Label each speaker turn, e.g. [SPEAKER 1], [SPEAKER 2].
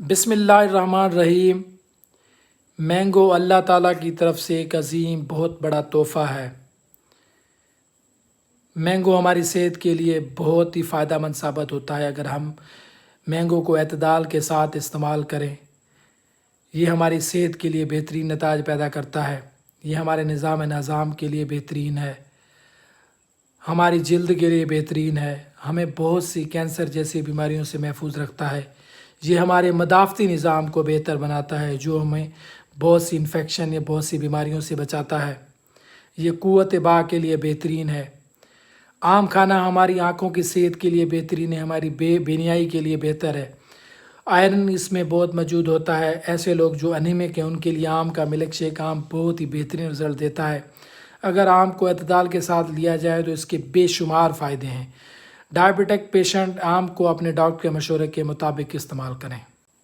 [SPEAKER 1] बिस्मिल्लाहिर्रहमानिर्रहीम। मैंगो अल्लाह ताला की तरफ से एक अजीम बहुत बड़ा तोहफ़ा है। मैंगो हमारी सेहत के लिए बहुत ही फ़ायदेमंद साबित होता है अगर हम मैंगो को एतदाल के साथ इस्तेमाल करें। ये हमारी सेहत के लिए बेहतरीन नताज पैदा करता है। ये हमारे निज़ाम के लिए बेहतरीन है, हमारी जल्द के लिए बेहतरीन है, हमें बहुत सी कैंसर जैसी बीमारियों से महफूज रखता है। ये हमारे मदाफ़ती निज़ाम को बेहतर बनाता है, जो हमें बहुत सी इन्फेक्शन या बहुत सी बीमारियों से बचाता है। ये क़ुव्वत बा के लिए बेहतरीन है। आम खाना हमारी आँखों की सेहत के लिए बेहतरीन है, हमारी बेनियाई के लिए बेहतर है। आयरन इसमें बहुत मौजूद होता है। ऐसे लोग जो अनीमिक हैं उनके लिए आम का मिल्क शेक आम बहुत ही बेहतरीन रिज़ल्ट देता है। अगर आम को एतदाल के साथ लिया जाए तो इसके बेशुमार फ़ायदे हैं। डायबिटिक पेशेंट आम को अपने डॉक्टर के मशवरे के मुताबिक इस्तेमाल करें।